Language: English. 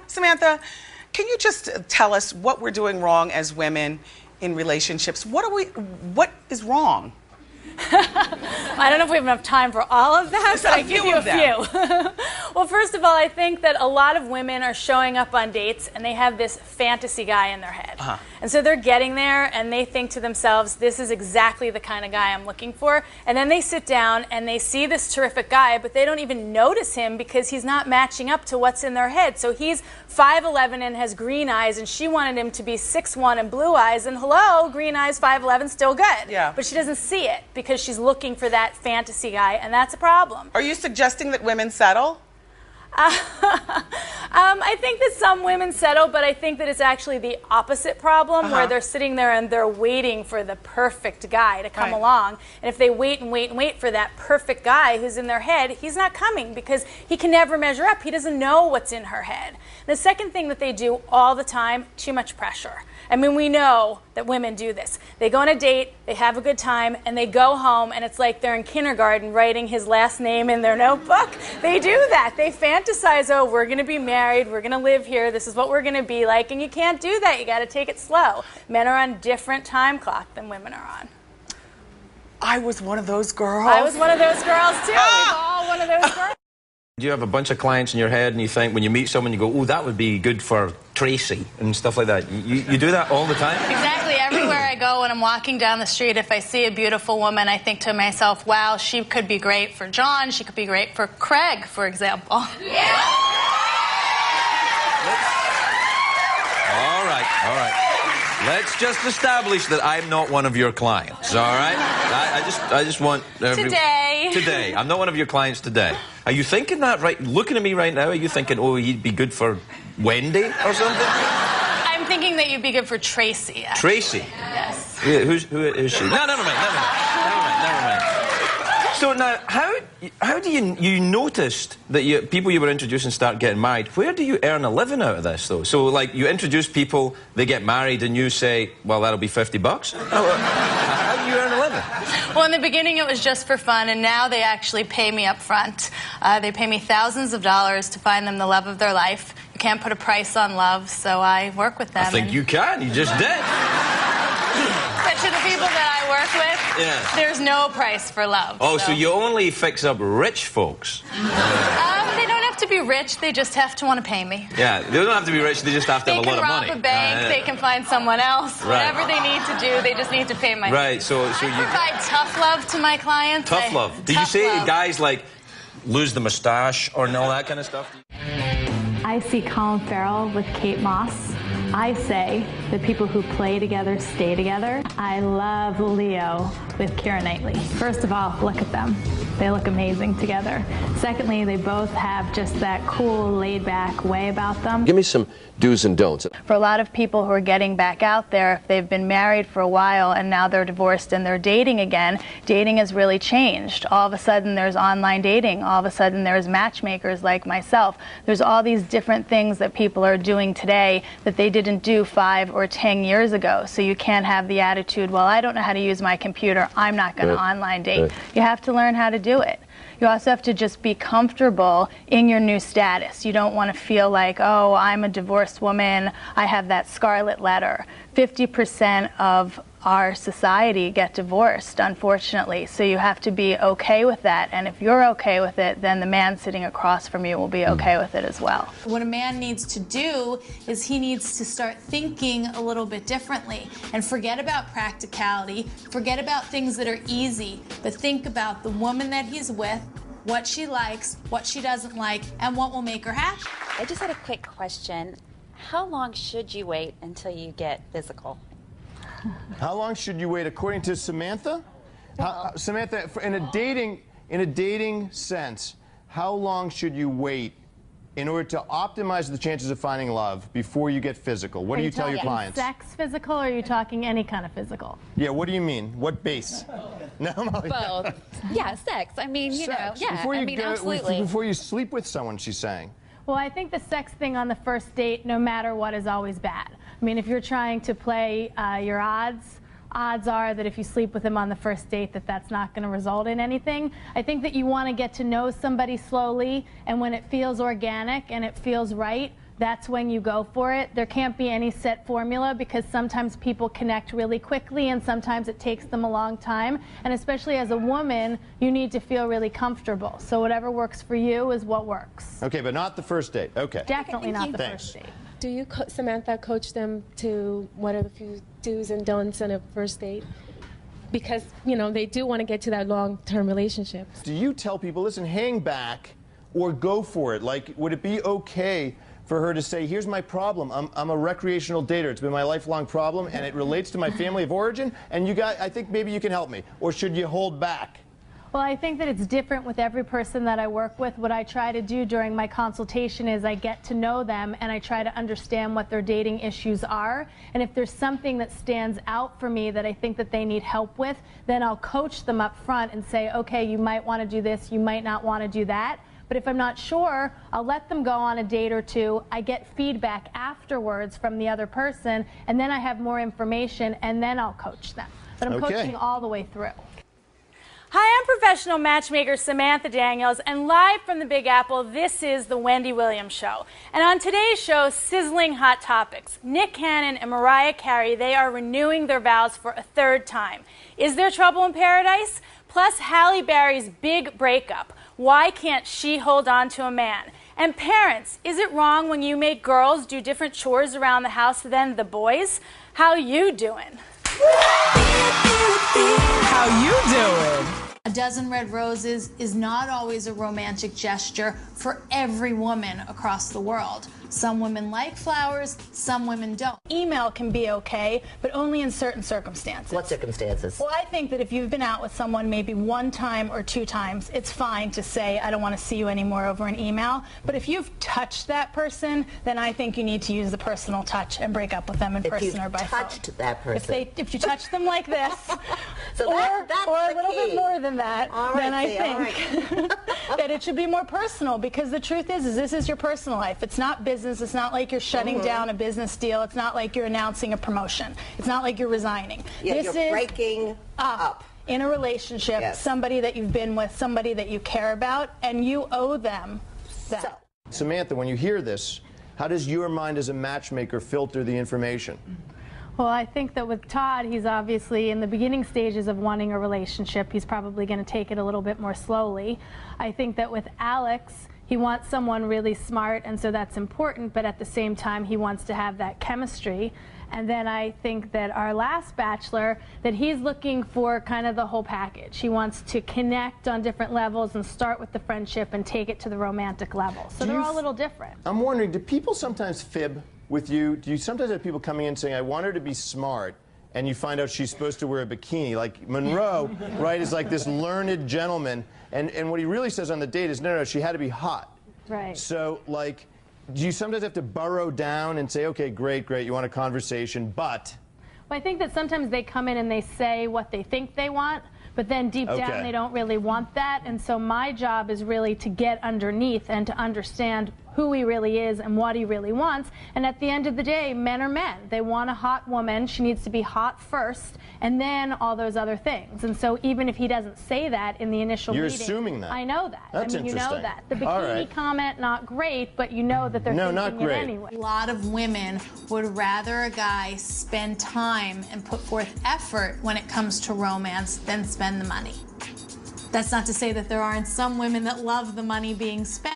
Samantha, can you just tell us what we're doing wrong as women in relationships? What is wrong? I don't know if we have enough time for all of that, but I give you a few. Well, first of all, I think that a lot of women are showing up on dates and they have this fantasy guy in their head. And so they're getting there and they think to themselves, this is exactly the kind of guy I'm looking for. And then they sit down and they see this terrific guy, but they don't even notice him because he's not matching up to what's in their head. So he's 5'11" and has green eyes, and she wanted him to be 6'1" and blue eyes. And hello, green eyes, 5'11", still good. Yeah. But she doesn't see it because she's looking for that fantasy guy, and that's a problem. Are you suggesting that women settle? I think that some women settle, but I think that it's actually the opposite problem, where they're sitting there and they're waiting for the perfect guy to come along. And if they wait and wait and wait for that perfect guy who's in their head, he's not coming because he can never measure up. He doesn't know what's in her head. The second thing that they do all the time, too much pressure. I mean, we know that women do this. They go on a date, they have a good time, and they go home, and it's like they're in kindergarten writing his last name in their notebook. They do that. They fantasize, oh, we're going to be married, we're going to live here, this is what we're going to be like, and you can't do that. You got to take it slow. Men are on different time clock than women are on. I was one of those girls. I was one of those girls, too. We've all one of those girls. Do you have a bunch of clients in your head and you think, when you meet someone, you go, oh, that would be good for Tracy and stuff like that? You do that all the time? Exactly. Everywhere I go when I'm walking down the street, if I see a beautiful woman, I think to myself, wow, she could be great for John. She could be great for Craig, for example. Yeah. All right. Let's just establish that I'm not one of your clients, all right? I just want... Today. I'm not one of your clients today. Are you thinking that right? Looking at me right now, are you thinking, oh, he'd be good for Wendy or something? I'm thinking that you'd be good for Tracy, actually. Tracy? Yes. Who is she? No, never mind. So now, how do you noticed that people you were introducing start getting married? Where do you earn a living out of this, though? So, like, you introduce people, they get married, and you say, well, that'll be $50. How do you earn a living? Well, in the beginning, it was just for fun, and now they actually pay me up front. They pay me thousands of dollars to find them the love of their life. You can't put a price on love, so I work with them. I think you can. You just did. But to the people that I work with, there's no price for love. Oh, so you only fix up rich folks? They don't have to be rich. They just have to want to pay me. Yeah, they don't have to be rich. They just have to have a lot of money. They can rob a bank. They can find someone else. Right. Whatever they need to do, they just need to pay my Right, so you provide tough love to my clients. Tough love. Did you say guys like lose the mustache or all that kind of stuff? I see Colin Farrell with Kate Moss. I say that people who play together stay together. I love Leo with Keira Knightley. First of all, look at them. They look amazing together. Secondly, they both have just that cool, laid-back way about them. Give me some do's and don'ts. For a lot of people who are getting back out there, if they've been married for a while and now they're divorced and they're dating again, dating has really changed. All of a sudden there's online dating. All of a sudden there's matchmakers like myself. There's all these different things that people are doing today that they didn't do 5 or 10 years ago. So you can't have the attitude, well, I don't know how to use my computer, I'm not going to online date. You have to learn how to do it. You also have to just be comfortable in your new status. You don't want to feel like, oh, I'm a divorced woman, I have that scarlet letter. 50% of our society get divorced, unfortunately. So you have to be okay with that. And if you're okay with it, then the man sitting across from you will be okay with it as well. What a man needs to do is he needs to start thinking a little bit differently and forget about practicality, forget about things that are easy, but think about the woman that he's with, what she likes, what she doesn't like, and what will make her happy. I just had a quick question. How long should you wait until you get physical? How long should you wait, according to Samantha? Samantha, in a dating sense, how long should you wait in order to optimize the chances of finding love before you get physical? What do you tell your clients? Sex physical, or are you talking any kind of physical? Yeah, what do you mean? What base? No, both. Yeah, sex. I mean, you know, yeah. Absolutely. Before you sleep with someone, she's saying. Well, I think the sex thing on the first date, no matter what, is always bad. I mean, if you're trying to play your odds are that if you sleep with him on the first date, that's not going to result in anything. I think that you want to get to know somebody slowly, and when it feels organic and it feels right, that's when you go for it. There can't be any set formula because sometimes people connect really quickly and sometimes it takes them a long time. And especially as a woman, you need to feel really comfortable. So whatever works for you is what works. Okay, but not the first date. Okay. Definitely not the first date. Do you, Samantha, coach them to what are the few do's and don'ts on a first date? Because, you know, they do want to get to that long-term relationship. Do you tell people, listen, hang back or go for it? Like, would it be okay for her to say, here's my problem. I'm a recreational dater. It's been my lifelong problem, and it relates to my family of origin, and I think maybe you can help me. Or should you hold back? Well, I think that it's different with every person that I work with. What I try to do during my consultation is I get to know them and I try to understand what their dating issues are. And if there's something that stands out for me that I think that they need help with, then I'll coach them up front and say, okay, you might want to do this, you might not want to do that. But if I'm not sure, I'll let them go on a date or two. I get feedback afterwards from the other person, and then I have more information, and then I'll coach them. But I'm coaching all the way through. Hi, I'm professional matchmaker Samantha Daniels, and live from the Big Apple, this is The Wendy Williams Show. And on today's show, sizzling hot topics. Nick Cannon and Mariah Carey, they are renewing their vows for a third time. Is there trouble in paradise? Plus, Halle Berry's big breakup. Why can't she hold on to a man? And parents, is it wrong when you make girls do different chores around the house than the boys? How you doing? How you doing? A dozen red roses is not always a romantic gesture for every woman across the world. Some women like flowers, some women don't. Email can be okay, but only in certain circumstances. What circumstances? Well, I think that if you've been out with someone maybe 1 time or 2 times, it's fine to say, I don't want to see you anymore over an email. But if you've touched that person, then I think you need to use the personal touch and break up with them in person or by phone. If you touched that person. If you touch them like this, so that's or a little bit more than that, then I think that it should be more personal, because the truth is this is your personal life. It's not business. It's not like you're shutting down a business deal. It's not like you're announcing a promotion. It's not like you're resigning. Yeah, this you're is breaking up in a relationship, somebody that you've been with, somebody that you care about, and you owe them that. Samantha, when you hear this, how does your mind as a matchmaker filter the information? Well, I think that with Todd, he's obviously in the beginning stages of wanting a relationship. He's probably going to take it a little bit more slowly. I think that with Alex, he wants someone really smart, and so that's important, but at the same time, he wants to have that chemistry. And then I think that our last bachelor, that he's looking for kind of the whole package. He wants to connect on different levels and start with the friendship and take it to the romantic level. So they're all a little different. I'm wondering, do people sometimes fib with you? Do you sometimes have people coming in saying, I want her to be smart, and you find out she's supposed to wear a bikini? Like Monroe, right, is like this learned gentleman, and what he really says on the date is, no, she had to be hot. Right. So, like, do you sometimes have to burrow down and say, okay, great, you want a conversation, but... Well, I think that sometimes they come in and they say what they think they want, but then deep down they don't really want that. And so my job is really to get underneath and to understand who he really is and what he really wants. And at the end of the day, men are men. They want a hot woman. She needs to be hot first, and then all those other things. And so even if he doesn't say that in the initial meeting... You're assuming that. I know that. That's you know interesting. that. The bikini comment, not great, but you know that they're thinking it anyway. A lot of women would rather a guy spend time and put forth effort when it comes to romance than spend the money. That's not to say that there aren't some women that love the money being spent.